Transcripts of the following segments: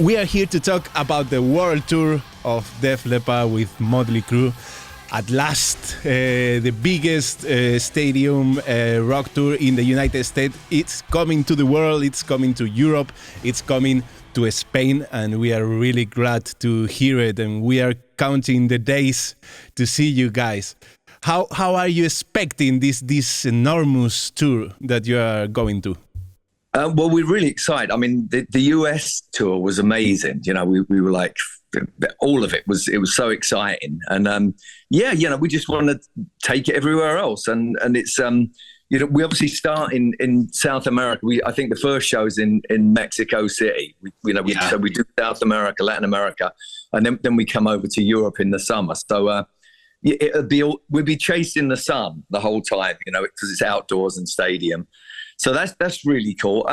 We are here to talk about the world tour of Def Leppard with Mötley Crüe. At last, the biggest stadium rock tour in the United States. It's coming to the world, it's coming to Europe, it's coming to Spain, and we are really glad to hear it, and we are counting the days to see you guys. How are you expecting this enormous tour that you are going to? Well, we're really excited. I mean, the US tour was amazing. You know, we were like, all of it was so exciting. And we just want to take it everywhere else. And it's, we obviously start in South America. I think the first show is in Mexico City. So we do South America, Latin America, and then we come over to Europe in the summer. So we'll be chasing the sun the whole time, because it's outdoors and stadium. So that's really cool.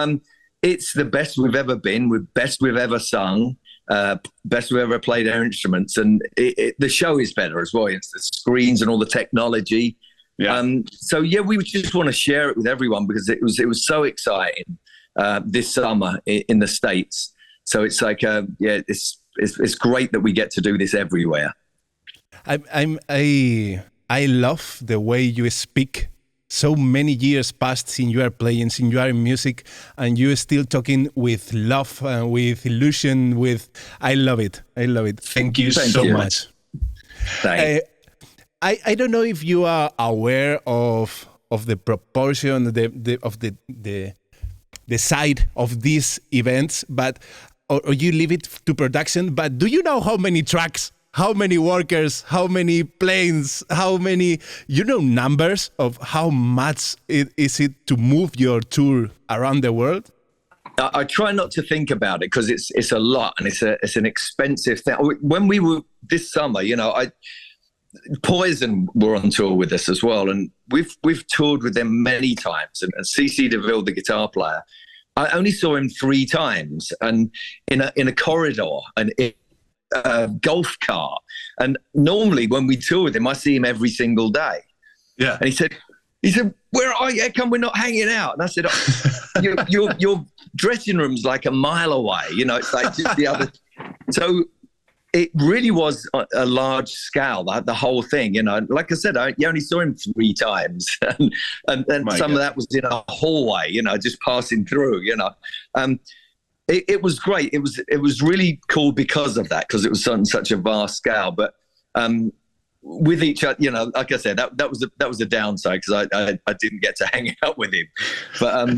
It's the best we've ever been, best we've ever sung, best we've ever played our instruments, and the show is better as well. It's the screens and all the technology. Yeah. We just want to share it with everyone because it was so exciting this summer in the States. So it's like it's great that we get to do this everywhere. I love the way you speak. So many years passed since you are playing, since you are in music, and you are still talking with love, with illusion, I love it. I love it. Thank you so much. I don't know if you are aware of the proportion, of the side of these events, or you leave it to production, but do you know how many tracks, how many workers, how many planes, how many, numbers of how much is it to move your tour around the world? I try not to think about it because it's a lot and it's an expensive thing. When we were this summer, Poison were on tour with us as well, and we've toured with them many times. And CC DeVille, the guitar player, I only saw him 3 times, and in a corridor and golf cart. And normally when we tour with him, I see him every single day. Yeah. And he said, "Where are you? How come we're not hanging out?" And I said, your dressing room's like a mile away. It's like just the other. So it really was a large scale, the whole thing. Like I said, you only saw him 3 times, and some of that was in a hallway. Just passing through. It was great. It was really cool because of that, because it was on such a vast scale. But with each other, like I said, that was the downside because I didn't get to hang out with him. But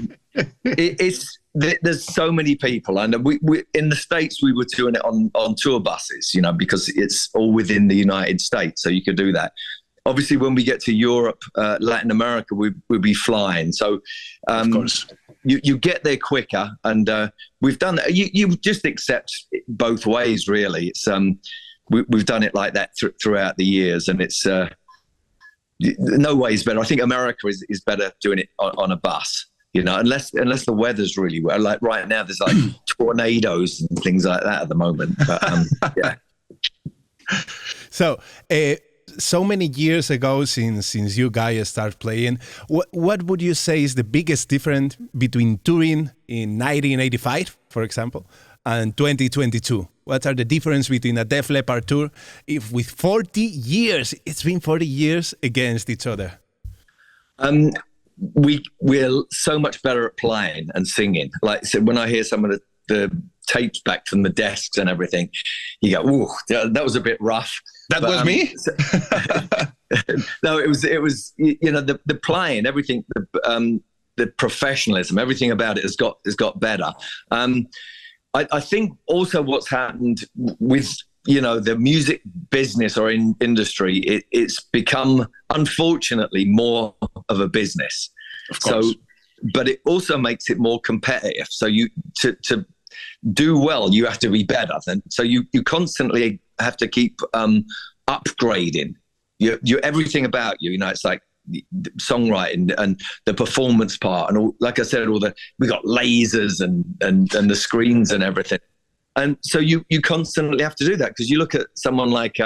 there's so many people, and we in the States we were doing it on tour buses, because it's all within the United States, so you could do that. Obviously, when we get to Europe, Latin America, we'll be flying. So, of course. You get there quicker, and we've done that. You just accept it both ways, really. It's we've done it like that throughout the years, and it's no way is better. I think America is better doing it on a bus, unless the weather's really well. Like right now, there's like tornadoes and things like that at the moment. But yeah. So many years ago, since you guys started playing, what would you say is the biggest difference between touring in 1985, for example, and 2022? What are the difference between a Def Leppard tour if with 40 years, it's been 40 years against each other? We're so much better at playing and singing. Like so when I hear some of the tapes back from the desks and everything, you go, "Ooh, that was a bit rough." That was me. No, it was the playing, everything, the professionalism, everything about it has got better. I think also what's happened with the music business or industry, it's become unfortunately more of a business. Of course. So, but it also makes it more competitive. So to do well, you have to be better. So you constantly have to keep upgrading. You everything about you. It's like songwriting and the performance part, and all. Like I said, we got lasers and the screens and everything. And so you constantly have to do that because you look at someone like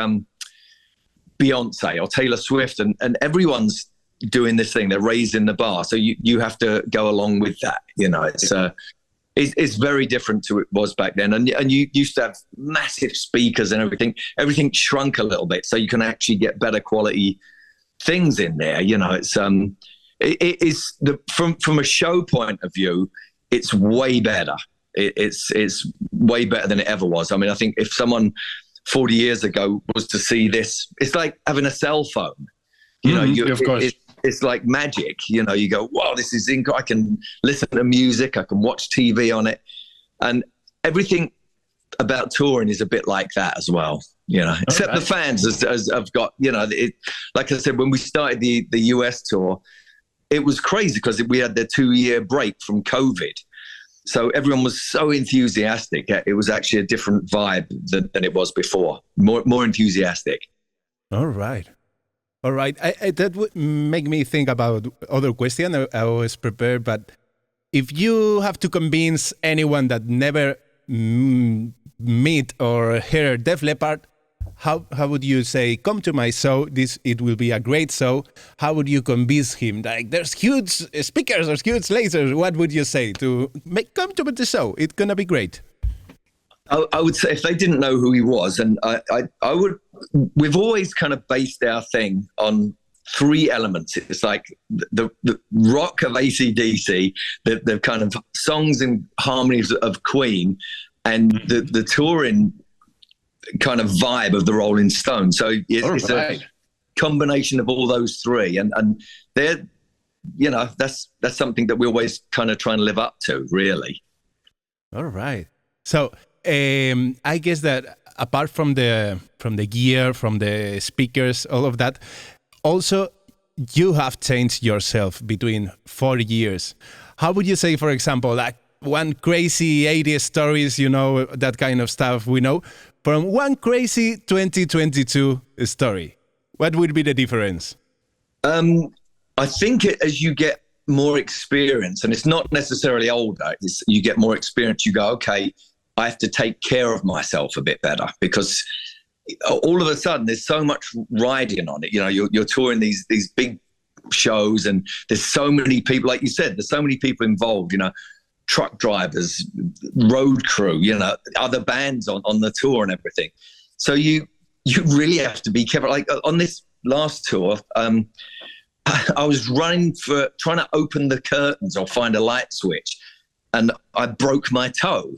Beyonce or Taylor Swift, and everyone's doing this thing. They're raising the bar, so you have to go along with that. It's it's very different to it was back then. And you used to have massive speakers and everything. Everything shrunk a little bit, so you can actually get better quality things in there. You know, it's it is from a show point of view, it's way better. It's way better than it ever was. I mean, I think if someone 40 years ago was to see this, it's like having a cell phone. You know, of course. It's like magic. You know, you go, wow, this is incredible. I can listen to music, I can watch TV on it, and everything about touring is a bit like that as well. You know, except the fans as I've got. You know, like I said, when we started the US tour, it was crazy because we had the 2-year break from COVID. So everyone was so enthusiastic. It was actually a different vibe than it was before. More enthusiastic. All right. That would make me think about other question. I was prepared, but if you have to convince anyone that never meet or hear Def Leppard, how would you say, come to my show, it will be a great show? How would you convince him? Like, there's huge speakers, there's huge lasers. What would you say to come to the show? It's going to be great. I would say if they didn't know who he was, and I would, we've always kind of based our thing on 3 elements. It's like the rock of AC/DC, the kind of songs and harmonies of Queen, and the touring kind of vibe of the Rolling Stones. So it's a combination of all those 3, and they're, you know, that's something that we always kind of try and live up to, really. All right. So I guess that apart from the gear, from the speakers, all of that, also you have changed yourself between 4 years. How would you say, for example, like one crazy 80s stories, you know, that kind of stuff we know, from one crazy 2022 story? What would be the difference? I think as you get more experience, and it's not necessarily older, you get more experience, you go, okay, I have to take care of myself a bit better, because all of a sudden there's so much riding on it. You know, you're touring these big shows, and there's so many people, like you said, there's so many people involved, you know, truck drivers, road crew, you know, other bands on the tour and everything. So you really have to be careful. Like on this last tour, I was trying to open the curtains or find a light switch, and I broke my toe.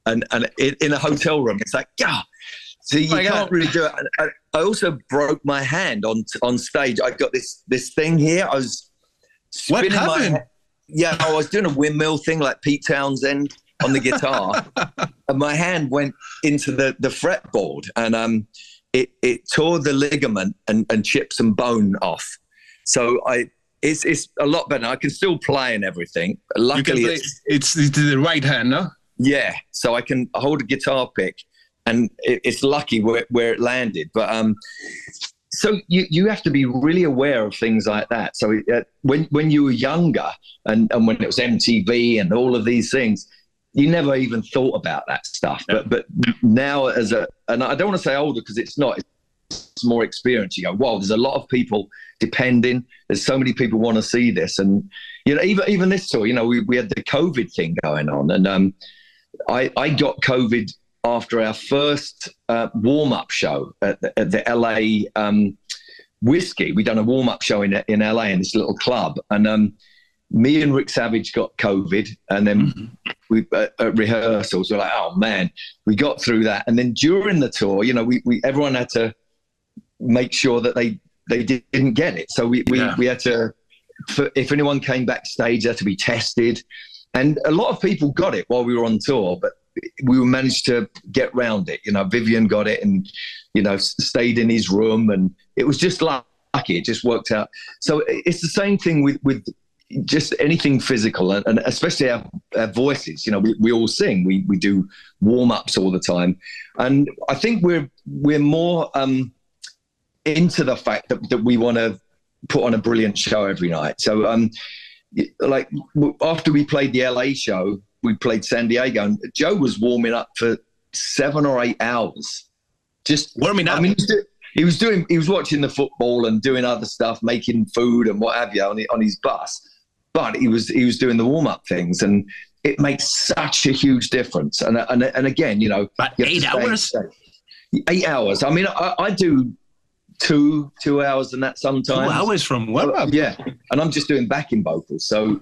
And in a hotel room, it's like, yeah. So you can't really do it. And I also broke my hand on stage. I got this thing here. I was spinning my head. Yeah, I was doing a windmill thing like Pete Townsend on the guitar, and my hand went into the fretboard, and it tore the ligament and chipped some bone off. So it's a lot better. I can still play and everything. Luckily, it's the right hand, no? Yeah, so I can hold a guitar pick, and it's lucky where it landed. But so you have to be really aware of things like that. So when you were younger, and when it was MTV and all of these things, you never even thought about that stuff. Yeah. But now and I don't want to say older, because it's not. It's more experience. You go, wow, there's a lot of people depending. There's so many people want to see this, and you know, even this tour, you know, we had the COVID thing going on, and I got COVID after our first warm-up show at the LA Whiskey. We'd done a warm-up show in LA in this little club, and me and Rick Savage got COVID, and then we at rehearsals we're like, oh man, we got through that. And then during the tour, you know, we everyone had to make sure that they didn't get it. So we had to, if anyone came backstage, they had to be tested. And a lot of people got it while we were on tour, but we managed to get round it. You know, Vivian got it and, you know, stayed in his room, and it was just lucky. It just worked out. So it's the same thing with just anything physical, and especially our voices. You know, we all sing. We do warm-ups all the time. And I think we're more into the fact that we want to put on a brilliant show every night. So like after we played the LA show, we played San Diego, and Joe was warming up for 7 or 8 hours. Just warming up. I mean, he was watching the football and doing other stuff, making food and what have you on his bus. But he was doing the warm up things, and it makes such a huge difference. And again, you know, but you 8 hours. 8 hours. I mean, I do two hours and that sometimes. 2 hours from warm-up. Yeah, and I'm just doing backing vocals, so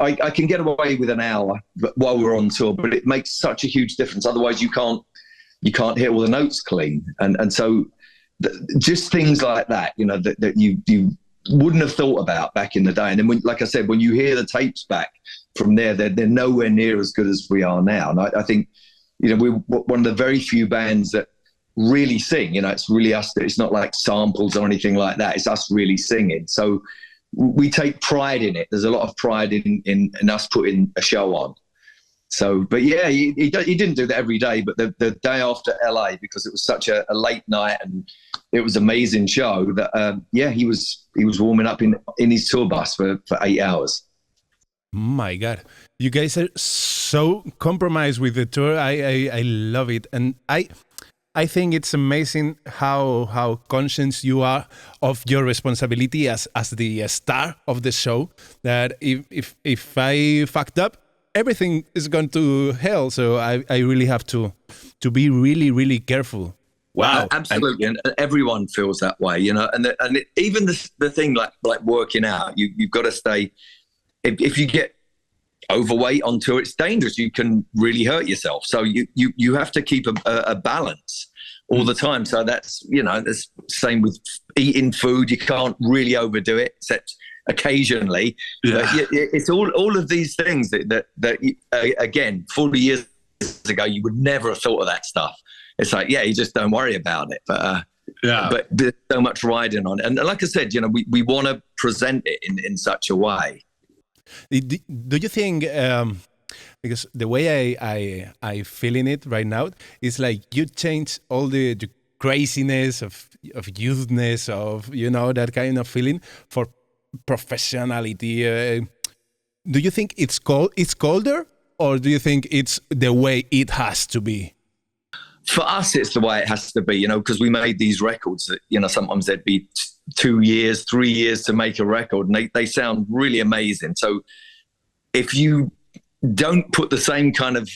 I can get away with an hour while we're on tour, but it makes such a huge difference. Otherwise, you can't hit all the notes clean, and so just things like that, you know, that you wouldn't have thought about back in the day. And then, like I said, when you hear the tapes back from there, they're nowhere near as good as we are now. And I think, you know, we're one of the very few bands that really sing. You know, it's really us. It's not like samples or anything like that. It's us really singing. So we take pride in it. There's a lot of pride in us putting a show on. So, but yeah, he didn't do that every day. But the day after LA, because it was such a late night and it was an amazing show, that he was warming up in his tour bus for 8 hours. My God, you guys are so compromised with the tour. I love it, and I think it's amazing how conscious you are of your responsibility as the star of the show. That if I fucked up, everything is going to hell. So I really have to be really, really careful. Wow, absolutely, and everyone feels that way, you know. And even the thing like working out, you've got to stay. If you get overweight on tour, it's dangerous. You can really hurt yourself. So you have to keep a balance all the time. So that's, you know, the same with eating food. You can't really overdo it, except occasionally. Yeah. It's all of these things that again, 40 years ago, you would never have thought of that stuff. It's like, you just don't worry about it. But but there's so much riding on it. And like I said, you know, we want to present it in such a way. Do you think, because the way I feeling it right now is like you change all the craziness of youthness, of, you know, that kind of feeling for professionality. Do you think it's colder, or do you think it's the way it has to be? For us, it's the way it has to be, you know, because we made these records that, you know, sometimes they'd be 2 years, 3 years to make a record, and they sound really amazing. So if you don't put the same kind of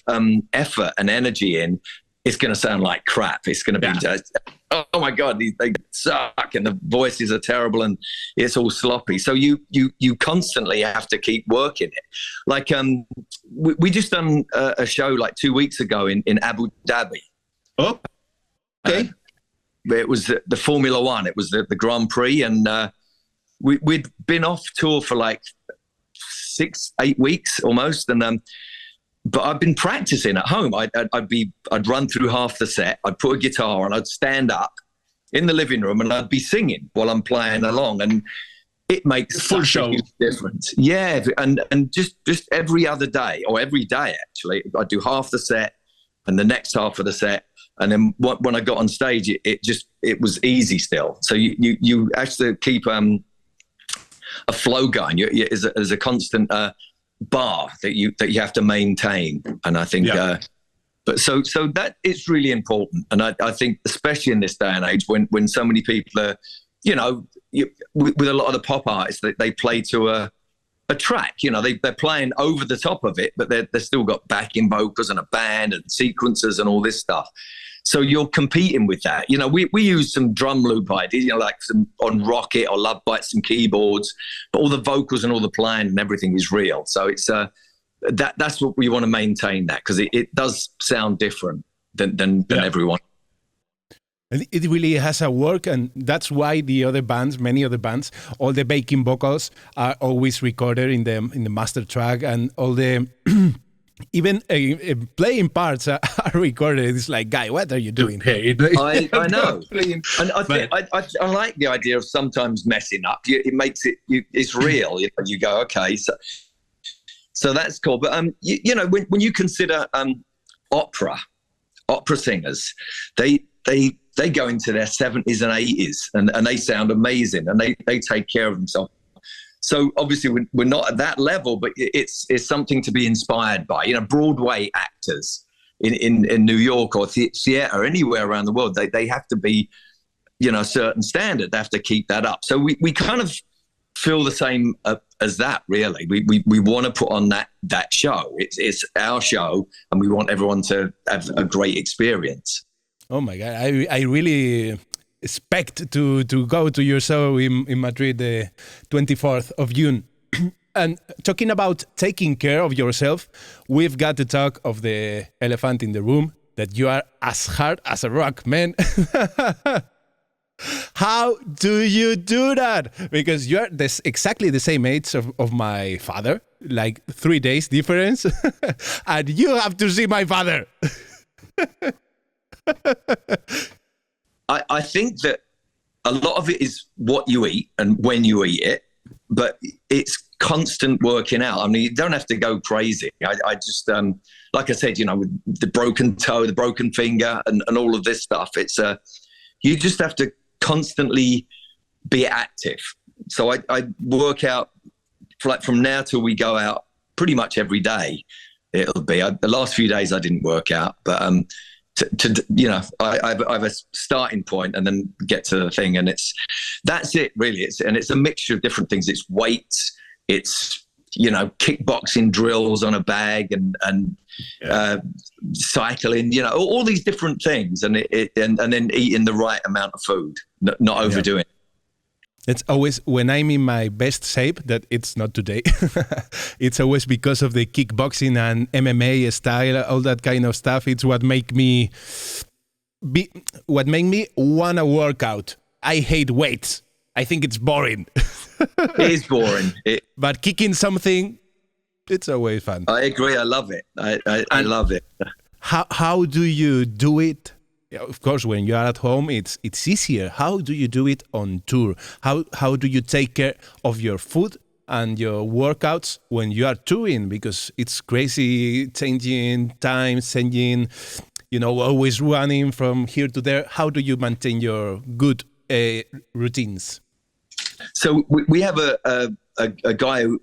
effort and energy in, it's going to sound like crap. It's going to be just, oh my God, they suck, and the voices are terrible, and it's all sloppy. So you constantly have to keep working it. Like we just done a show like 2 weeks ago in Abu Dhabi. Oh, okay. It was the Formula One. It was the Grand Prix, and we'd been off tour for like 6-8 weeks almost, and but I'd been practicing at home. I'd run through half the set. I'd put a guitar on. I'd stand up in the living room, and I'd be singing while I'm playing along, and it makes full such show a huge difference. Yeah, and just every other day, or every day actually, I'd do half the set and the next half of the set. And then when I got on stage, it was easy still. So you actually keep a flow going. There's a constant bar that you have to maintain. And I think, but so that it's really important. And I think especially in this day and age, when so many people are, you know, with a lot of the pop artists, they play to a track, you know, they're playing over the top of it, but they've still got backing vocals and a band and sequencers and all this stuff. So you're competing with that. You know, we use some drum loop ideas, you know, like some on Rocket or Love Bites, some keyboards, but all the vocals and all the playing and everything is real. So it's that's what we want to maintain, that, because it does sound different than everyone. And it really has a work, and that's why many other bands, all the backing vocals are always recorded in the master track, and all the even playing parts are recorded. It's like, guy, what are you doing? I know, and I like the idea of sometimes messing up. It makes it's real. You go, okay, so that's cool. But you know, when you consider opera singers, they go into their 70s and 80s and they sound amazing, and they take care of themselves. So obviously we're not at that level, but it's something to be inspired by. You know, Broadway actors in New York or theater or anywhere around the world, they have to be, you know, a certain standard. They have to keep that up. So we kind of feel the same as that. Really, we want to put on that show. It's our show, and we want everyone to have a great experience. Oh my God, I really expect to go to your show in Madrid the 24th of June. And talking about taking care of yourself, we've got to talk of the elephant in the room, that you are as hard as a rock, man. How do you do that? Because you're exactly the same age of my father, like 3 days difference. And you have to see my father. I think that a lot of it is what you eat and when you eat it, but it's constant working out. I mean, you don't have to go crazy. I just, like I said, with the broken toe, the broken finger, and all of this stuff, it's you just have to constantly be active. So I work out from now till we go out pretty much every day. It'll be the last few days I didn't work out, but I have a starting point and then get to the thing, and that's it really. It's a mixture of different things. It's weights, it's kickboxing drills on a bag, and cycling, all these different things, and then eating the right amount of food, not overdoing it. It's always when I'm in my best shape, that it's not today. It's always because of the kickboxing and MMA style, all that kind of stuff. It's what make me want to work out. I hate weights. I think it's boring. It is boring. But kicking something, it's always fun. I agree. I love it. I love it. How do you do it? Yeah, of course, when you are at home, it's easier. How do you do it on tour? How do you take care of your food and your workouts when you are touring? Because it's crazy, changing times, always running from here to there. How do you maintain your good routines? So we have a guy who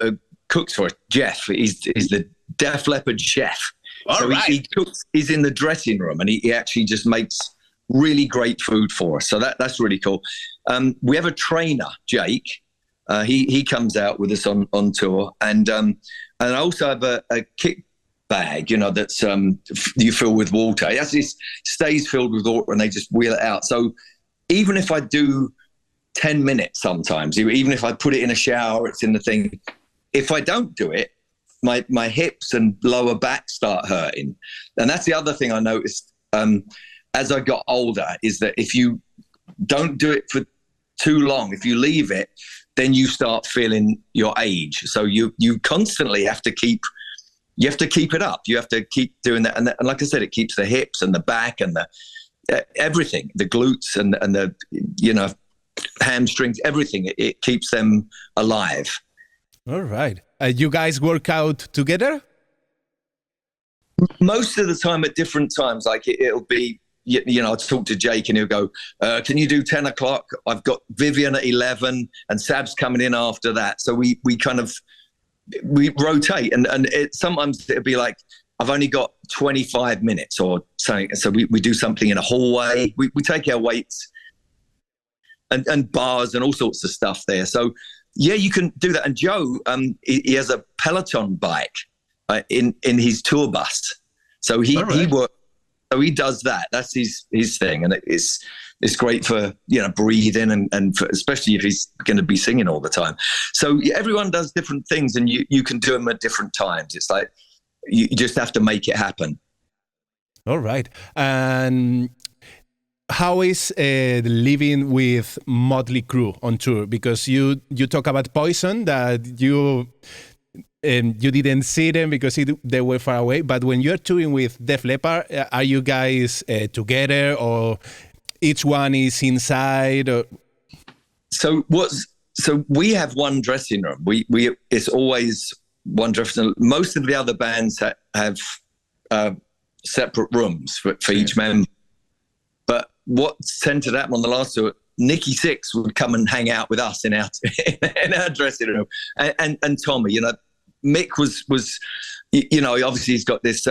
cooks for us, Jeff. He's the Def Leppard chef. He cooks. He's in the dressing room, and he actually just makes really great food for us. So that's really cool. We have a trainer, Jake. He comes out with us on tour, and I also have a kick bag. That's you fill with water. It actually stays filled with water, and they just wheel it out. So even if I do 10 minutes, sometimes even if I put it in a shower, it's in the thing. If I don't do it, my hips and lower back start hurting. And that's the other thing I noticed as I got older, is that if you don't do it for too long, if you leave it, then you start feeling your age. So you constantly have to keep it up. You have to keep doing that. And like I said, it keeps the hips and the back and the everything, the glutes and the hamstrings, everything. It keeps them alive. All right. You guys work out together? Most of the time at different times. Like it'll be, I'll talk to Jake and he'll go, can you do 10 o'clock? I've got Vivian at 11 and Sab's coming in after that. So we rotate and sometimes it'll be like, I've only got 25 minutes or something. So we do something in a hallway. We take our weights and bars and all sorts of stuff there. So yeah, you can do that. And Joe, he has a Peloton bike in his tour bus. So he works. So he does that. That's his thing, and it's great for breathing and for, especially if he's going to be singing all the time. So everyone does different things, and you can do them at different times. It's like you just have to make it happen. All right. And how is living with Mötley Crüe on tour? Because you talk about Poison, that you didn't see them because they were far away. But when you're touring with Def Leppard, are you guys together, or each one is inside? Or? So we have one dressing room. It's always one dressing room. Most of the other bands have separate rooms for each member. But what tended to happen on the last tour, Nikki Sixx would come and hang out with us in our dressing room, and Tommy. Mick was obviously he's got this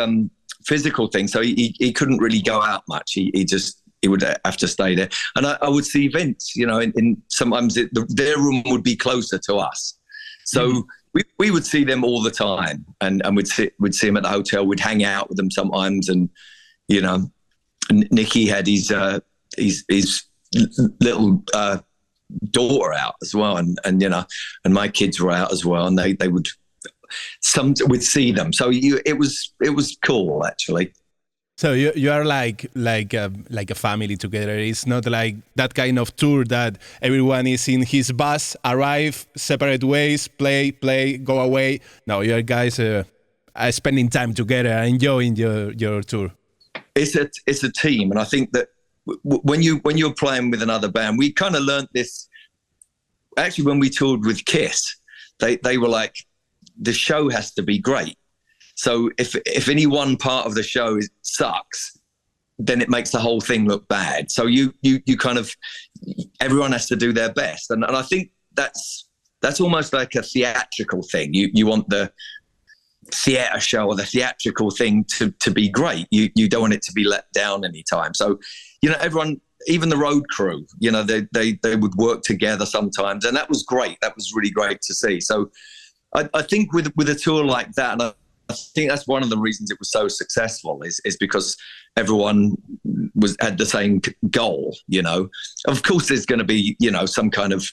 physical thing, so he couldn't really go out much. He just he would have to stay there. And I would see Vince, you know, in sometimes their room would be closer to us. So we would see them all the time, and we'd see him at the hotel. We'd hang out with them sometimes, and you know, Nicky had his little daughter out as well, and you know, and my kids were out as well, and they would we'd see them. So it was cool actually. So you are like a family together. It's not like that kind of tour that everyone is in his bus, arrive, separate ways, play, go away. No, you guys are spending time together, enjoying your tour. It's a team, and I think that when you're playing with another band, we kind of learnt this. Actually, when we toured with Kiss, they were like, the show has to be great. So if any one part of the show sucks, then it makes the whole thing look bad. So you kind of, everyone has to do their best, and I think that's almost like a theatrical thing. You want the theatre show or the theatrical thing to be great. You don't want it to be let down anytime. So you know, everyone, even the road crew, you know, they would work together sometimes, and that was great. That was really great to see. So I think with a tour like that, and I think that's one of the reasons it was so successful is because everyone had the same goal, you know. Of course, there's going to be, you know, some kind of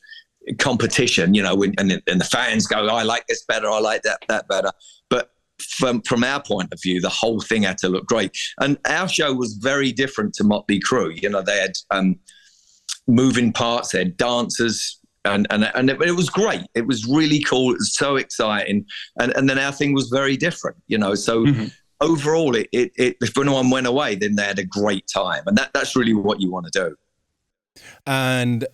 competition, you know, and the fans go, I like this better, I like that better. But from our point of view, the whole thing had to look great. And our show was very different to Mötley Crüe. You know, they had moving parts, they had dancers, and it was great. It was really cool. It was so exciting. And then our thing was very different, you know. So overall, it if anyone went away, then they had a great time. And that's really what you want to do. And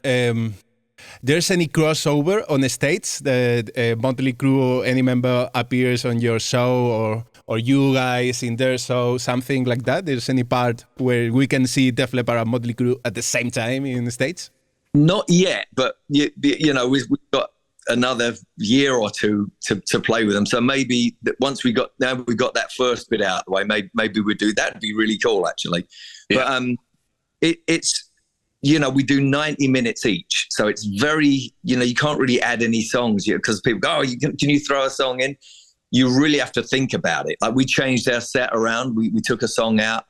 there's any crossover on the States that Mötley Crüe or any member appears on your show or you guys in their show, something like that? There's any part where we can see Def Leppard and Mötley Crüe at the same time in the States? Not yet, but you know, we've got another year or two to play with them. So maybe once we got that first bit out of the way, maybe we'd do that. Would be really cool, actually. Yeah. But it's, you know, we do 90 minutes each, so it's very, you know, you can't really add any songs because people go, can you throw a song in? You really have to think about it. Like we changed our set around. We took a song out,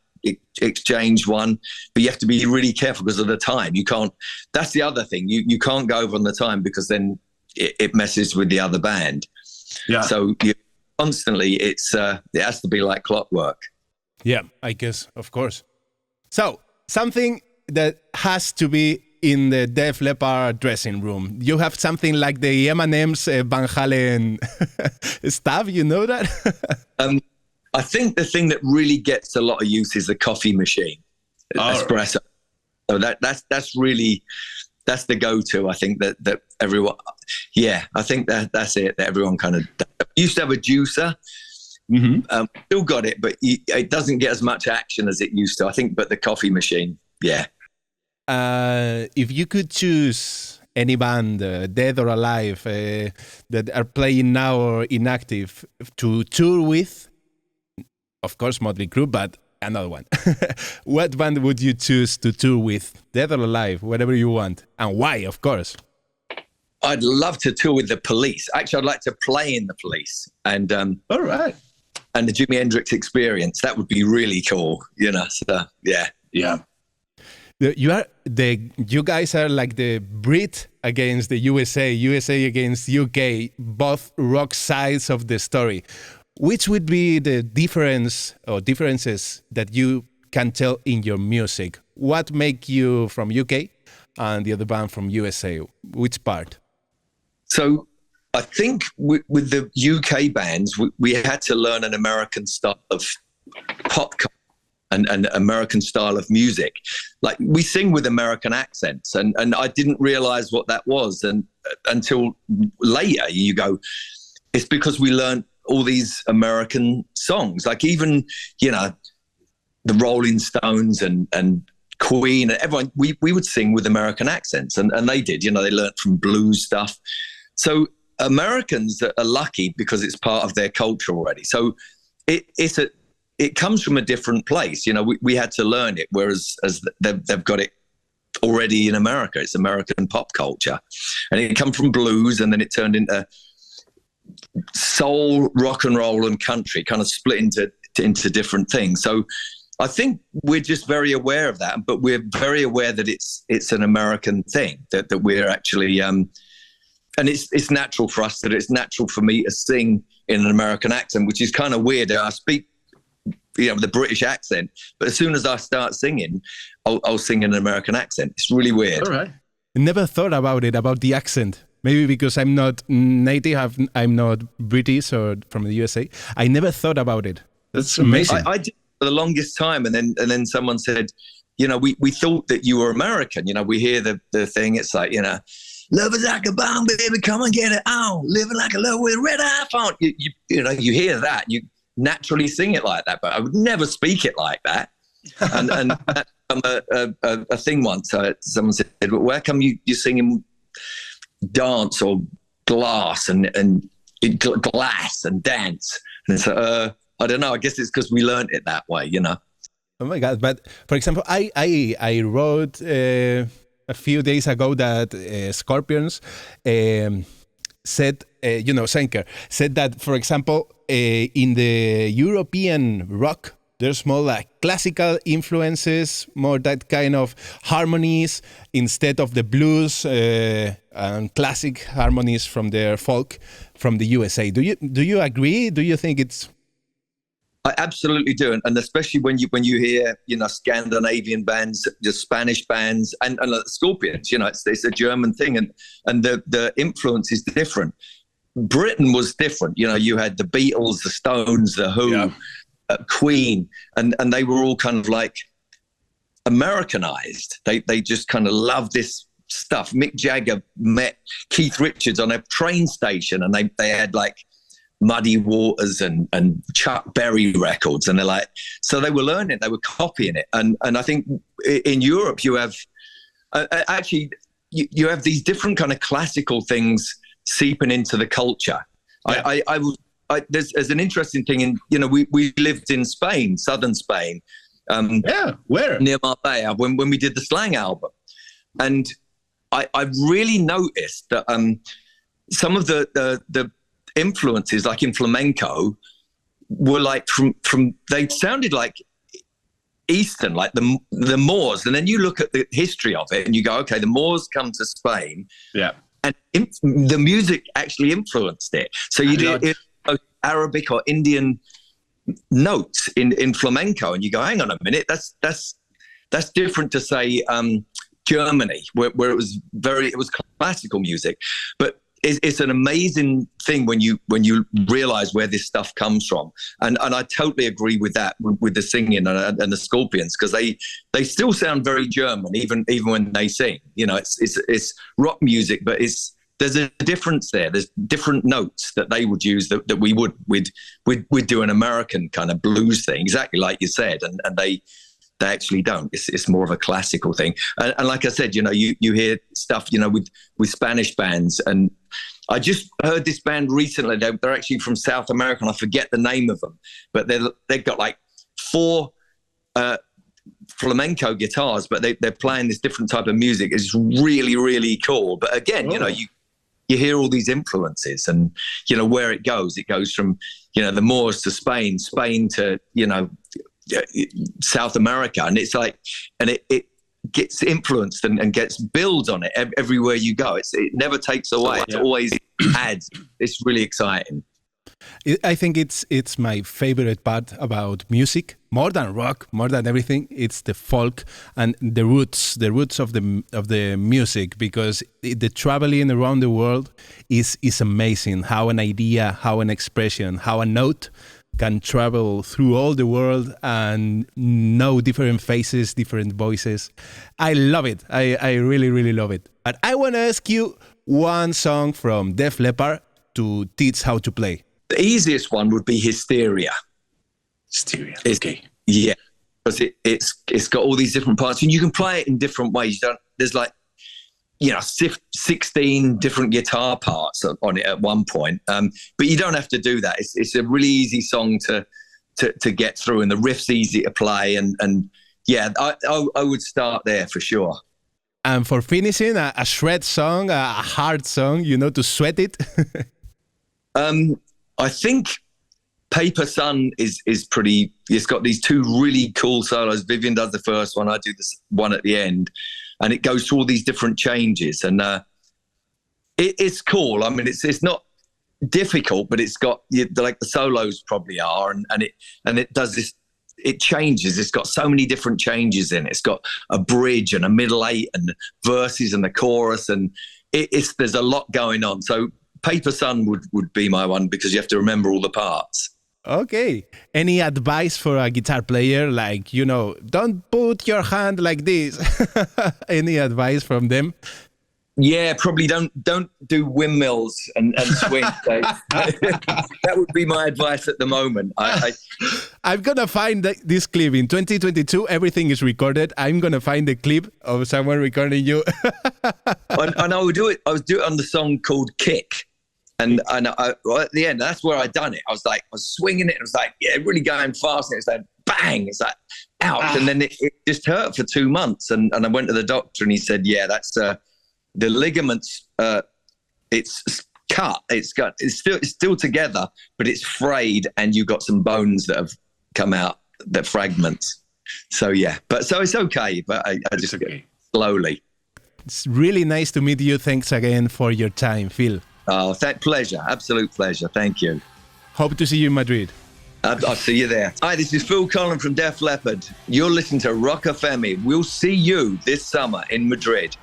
exchange one, but you have to be really careful because of the time. You can't, that's the other thing, you can't go over on the time because then it messes with the other band. Yeah. So constantly it has to be like clockwork. Yeah, I guess, of course. So something that has to be in the Def Leppard dressing room. You have something like the M&M's Van Halen stuff, you know that? I think the thing that really gets a lot of use is the coffee machine, espresso. So that's the go-to. I think that everyone, I think that's it. That everyone kind of used to have a juicer. Still got it, but it doesn't get as much action as it used to. I think, but the coffee machine, yeah. If you could choose any band, dead or alive, that are playing now or inactive, to tour with, of course, Mötley Crüe, but another one. What band would you choose to tour with, dead or alive, whatever you want, and why, of course? I'd love to tour with the Police. Actually, I'd like to play in the Police, and all right, and the Jimi Hendrix Experience. That would be really cool, you know. So yeah. You guys are like the Brit against the USA against UK, both rock sides of the story. Which would be the difference or differences that you can tell in your music? What make you from UK and the other band from USA? Which part? So I think with the UK bands, we had to learn an American style of pop culture and American style of music. Like we sing with American accents, and I didn't realize what that was, and until later you go, it's because we learned all these American songs, like even, you know, the Rolling Stones and Queen and everyone, we would sing with American accents, and they did, you know, they learned from blues stuff. So Americans are lucky because it's part of their culture already. So it comes from a different place. You know, we had to learn it, whereas they've got it already in America. It's American pop culture, and it come from blues, and then it turned into soul, rock and roll, and country, kind of split into different things. So I think we're just very aware of that, but we're very aware that it's an American thing, that we're actually, and it's natural for us, that it's natural for me to sing in an American accent, which is kind of weird. I speak, the British accent, but as soon as I start singing, I'll sing in an American accent. It's really weird. All right. I never thought about the accent. Maybe because I'm not native, I'm not British or from the USA. I never thought about it. That's amazing. I did for the longest time, and then someone said, we thought that you were American. We hear the thing. It's like, love is like a bomb, baby, come and get it on. Living like a love with a red iPhone. You hear that, you naturally sing it like that, but I would never speak it like that. And a thing once, someone said, well, where come you're singing dance or glass and glass and dance? And it's I don't know, I guess it's because we learned it that way, Oh my God. But for example, I wrote a few days ago that Scorpions said, Schenker said that, for example, in the European rock, there's more like classical influences, more that kind of harmonies instead of the blues and classic harmonies from their folk from the USA. Do you agree? Do you think it's? I absolutely do, and especially when you hear Scandinavian bands, the Spanish bands, and Scorpions. It's a German thing, and the influence is different. Britain was different. You had the Beatles, the Stones, the Who. Yeah. Queen, and they were all kind of like Americanized. They just kind of loved this stuff. Mick Jagger met Keith Richards on a train station, and they had like Muddy Waters and Chuck Berry records, and they're like, so they were learning, they were copying it, and I think in Europe you have actually you have these different kind of classical things seeping into the culture. Yeah. There's an interesting thing in, we lived in Spain, southern Spain. Where? Near Marbella, when we did the Slang album. And I really noticed that some of the influences, like in flamenco, were like from they sounded like Eastern, like the Moors. And then you look at the history of it and you go, okay, the Moors come to Spain. Yeah. And the music actually influenced it. So you did Arabic or Indian notes in flamenco, and you go, hang on a minute, that's different to say Germany, where it was classical music. But it's an amazing thing when you realize where this stuff comes from, and I totally agree with that, with the singing and the Scorpions, because they still sound very German even when they sing. It's rock music, but there's a difference there. There's different notes that they would use that we'd do an American kind of blues thing, exactly like you said, and they actually don't. It's more of a classical thing. And like I said, you hear stuff, with Spanish bands, and I just heard this band recently. They're actually from South America, and I forget the name of them, but they've got like 4 flamenco guitars, but they're playing this different type of music. It's really, really cool. But again, you hear all these influences, and where it goes from the Moors to Spain to South America, and it's like, and it gets influenced and gets builds on it everywhere you go. It never takes away. It always adds. It's really exciting. I think it's my favorite part about music, more than rock, more than everything. It's the folk and the roots of the music, because the traveling around the world is amazing. How an idea, how an expression, how a note can travel through all the world and know different faces, different voices. I love it. I really, really love it. But I want to ask you one song from Def Leppard to teach how to play. The easiest one would be Hysteria. Hysteria, okay. Yeah, because it's got all these different parts, and you can play it in different ways. There's like, 16 different guitar parts on it at one point, but you don't have to do that. It's a really easy song to to get through, and the riff's easy to play, and yeah, I would start there for sure. And for finishing, a shred song, a hard song, to sweat it. I think Paper Sun is pretty. It's got these two really cool solos. Vivian does the first one. I do this one at the end, and it goes through all these different changes, and it's cool. I mean, it's not difficult, but it's got like the solos probably are, and it does this. It changes. It's got so many different changes in it. It's got a bridge and a middle eight and verses and the chorus, and there's a lot going on. So Paper Sun would be my one, because you have to remember all the parts. Okay. Any advice for a guitar player? Like, don't put your hand like this. Any advice from them? Yeah, probably don't do windmills and swing. That would be my advice at the moment. I'm going to find this clip. In 2022, everything is recorded. I'm going to find the clip of someone recording you. and I would do it. I would do it on the song called Kick. And at the end, that's where I done it. I was swinging it. And it was like, yeah, really going fast. And it's like, bang. It's like, ouch. And then it just hurt for 2 months. And I went to the doctor, and he said, yeah, that's... the ligaments, it's cut. It's still together, but it's frayed, and you've got some bones that have come out, that fragments. So yeah, so it's okay. But I just slowly. It's really nice to meet you. Thanks again for your time, Phil. Oh, pleasure, absolute pleasure. Thank you. Hope to see you in Madrid. I'll see you there. Hi, this is Phil Collen from Def Leppard. You're listening to RockFM. We'll see you this summer in Madrid.